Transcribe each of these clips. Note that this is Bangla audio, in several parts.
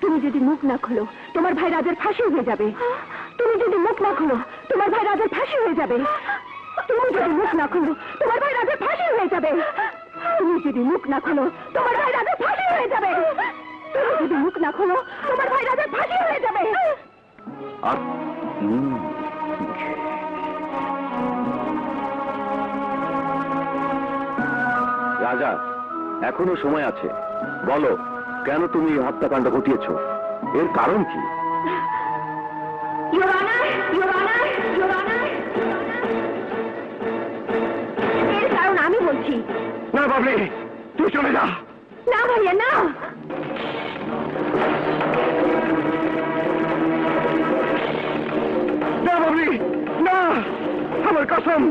তুমি যদি মুখ না খোলো তোমার ভাই রাজের ফাঁসি হয়ে যাবে। তুমি যদি মুখ না খোলো তোমার ভাই রাজের ফাঁসি হয়ে যাবে। তুমি যদি মুখ না খোলো তোমার ভাই রাজের ফাঁসি হয়ে যাবে। তুমি যদি মুখ না খোলো তোমার ভাই রাজের ফাঁসি হয়ে যাবে। তুমি যদি মুখ না খোলো তোমার ভাই রাজের ফাঁসি হয়ে যাবে। রাজা, এখনো সময় আছে, বলো কেন তুমি হত্যাকাণ্ড ঘটিয়েছ, এর কারণ কি? এর কারণ আমি বলছি। না বাবলি, তুই চলে যা। না ভাইয়া না, না বাবলি না, আমার কসম,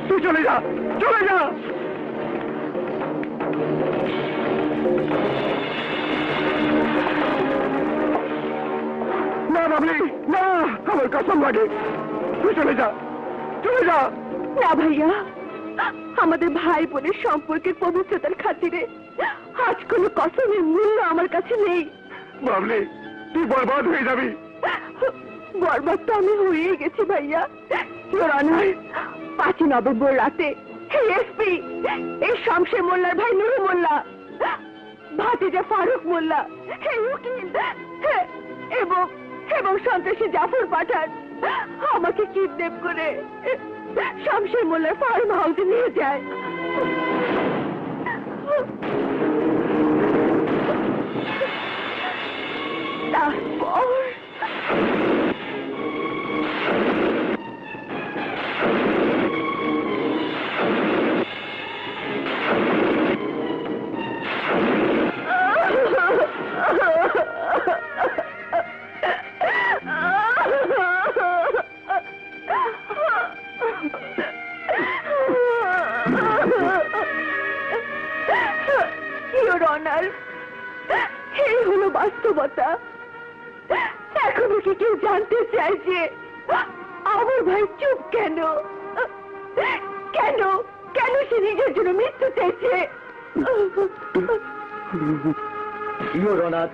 তুই চলে যা, চলে যা। না বাবলি না, আমার কসম লাগে, তুই চলে যা, চলে যা। না ভাইয়া, আমাদের ভাই বোনের সম্পর্কের পবিত্রতার খাতিরে আজ কোনো কসমের মূল্য আমার কাছে নেই। বাবলি, তুই বরবাদ হয়ে যাবি। বরবাদ তো আমি হয়েই গেছি ভাইয়া। ইওর অনার, 5 নভেম্বর রাতে এই এসপি, এই শামশের মোল্লার ভাই নুরু মোল্লা, ভাতিজা ফারুক মোল্লা, এই উকিল এবং সন্ত্রাসী জাফর পাঠান আমাকে কিডন্যাপ করে শামশের মোল্লার ফার্ম হাউসে নিয়ে যায়। তারপর ইওর অনার, এই হলো বাস্তবতা। এখনো কি কেউ জানতে চায় যে আমার ভাই চুপ কেন? কেন কেন সে নিজের জন্য মৃত্যু চাইছে? ইওর অনার,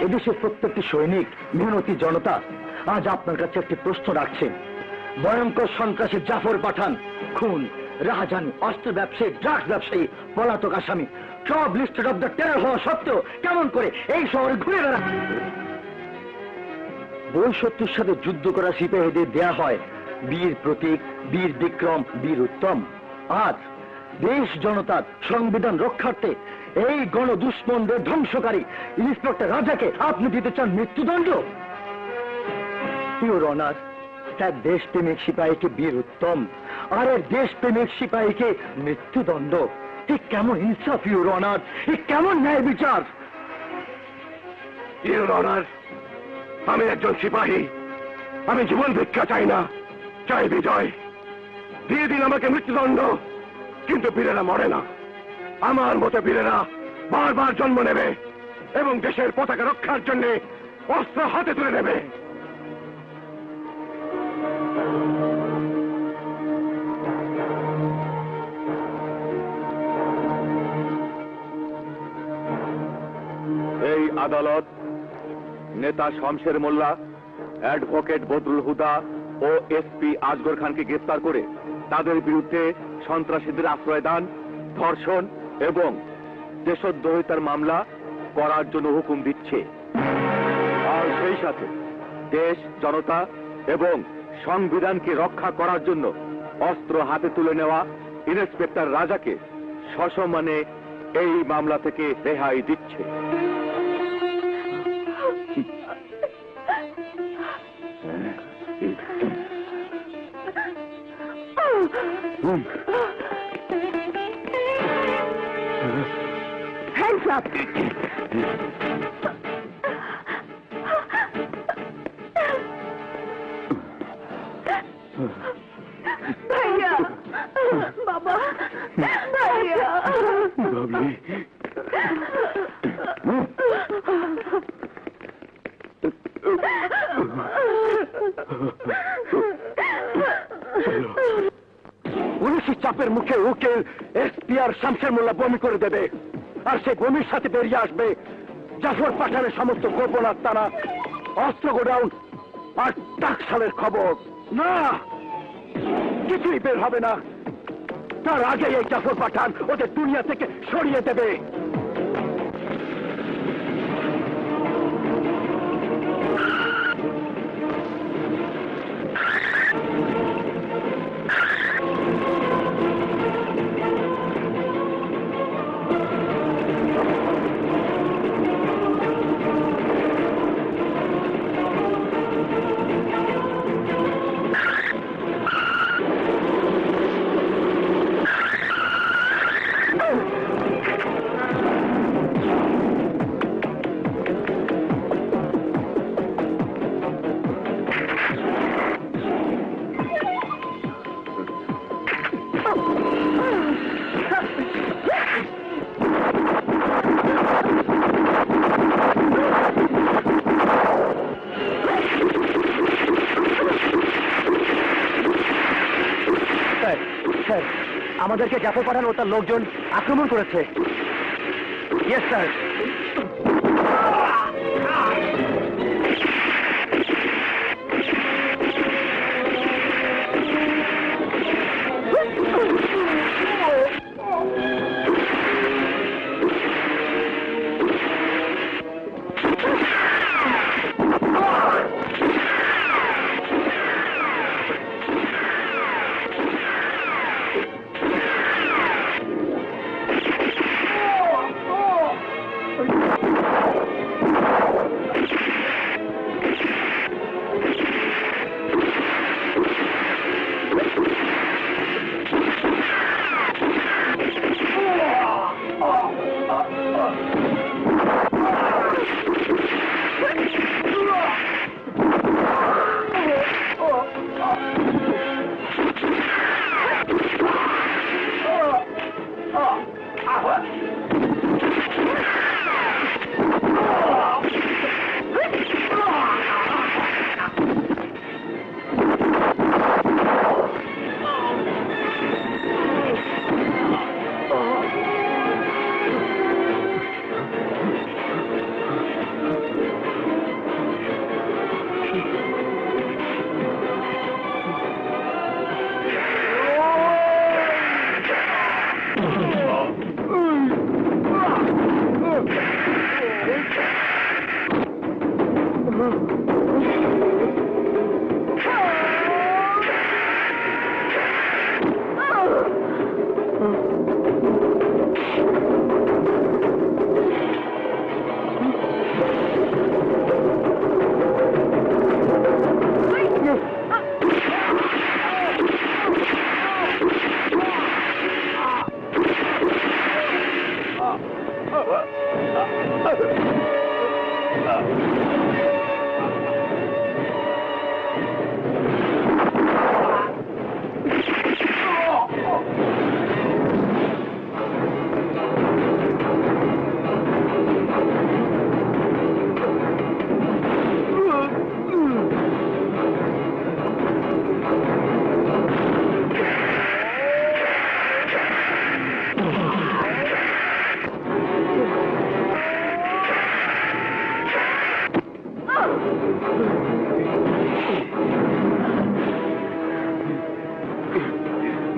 এদেশের প্রত্যেকটি সৈনিক, মেহনতি জনতা আজ আপনার কাছে একটি প্রশ্ন রাখছেন। ভয়ঙ্কর সন্ত্রাসী জাফর পাঠান খুন, রাহাজানি, অস্ত্র ব্যবসায়ী, ড্রাগস ব্যবসায়ী, পলাতক আসামি সব লিস্টেড অফ দ্য টেরর হওয়া সত্ত্বেও কেমন করে এই শহরে ঘুরে বেড়াচ্ছে? বই শত্রুর সাথে যুদ্ধ করা সিপাহীদের দেয়া হয় বীর প্রতীক, বীর বিক্রম, বীর উত্তম। আজ দেশ জনতার সংবিধান রক্ষার্থে এই গণ দুশ্মনদের ধ্বংসকারী ইন্সপেক্টর রাজাকে আপনি দিতে চান মৃত্যুদণ্ড? ইওর অনার, এক দেশপ্রেমিক সিপাহীকে বীর উত্তম আর এক দেশপ্রেমিক সিপাহীকে মৃত্যুদণ্ড। ঠিক কেমন ইনসাফ ইওর অনার, কেমন ন্যায় বিচার? ইওর অনার, আমি একজন সিপাহী, আমি জীবন ভিক্ষা চাই না, চাই বিজয়। দিয়ে দিন আমাকে মৃত্যুদণ্ড, কিন্তু বীরেরা মরে না। আমার মতো বীরেরা বারবার জন্ম নেবে এবং দেশের পতাকা রক্ষার জন্য অস্ত্র হাতে তুলে নেবে। এই আদালত নেতা শমশের মোল্লা, অ্যাডভোকেট বদরুল হুদা ও এসপি আজগর খানকে গ্রেফতার করে তাদের বিরুদ্ধে সন্ত্রাসীদের আশ্রয়দান, ধর্ষণ এবং দেশদ্রোহিতার মামলা করার জন্য হুকুম দিচ্ছে। আর সেই সাথে দেশ, জনতা এবং সংবিধানকে রক্ষা করার জন্য অস্ত্র হাতে তুলে নেওয়া ইন্সপেক্টর রাজাকে সসম্মানে এই মামলা থেকে রেহাই দিচ্ছে। Hands up! ভাইয়া, বাবা, ভাইয়া, বাবলি, পুলিশের চাপের মুখে উকিল, এসপি আর শামশের মোল্লা বমি করে দেবে, আর সেই বমির সাথে বেরিয়ে আসবে জাফর পাঠানের সমস্ত গোপন আস্তানা, অস্ত্র গোডাউন আর টাকশালের খবর। না, কিছুই বের হবে না। তার আগে এই জাফর পাঠান ওদের দুনিয়া থেকে সরিয়ে দেবে। স্যার, আমাদেরকে জাফর পাঠান ও তার লোকজন আক্রমণ করেছে। Yes sir.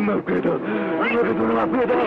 মাফ করে দাও, মাফ করে দাও।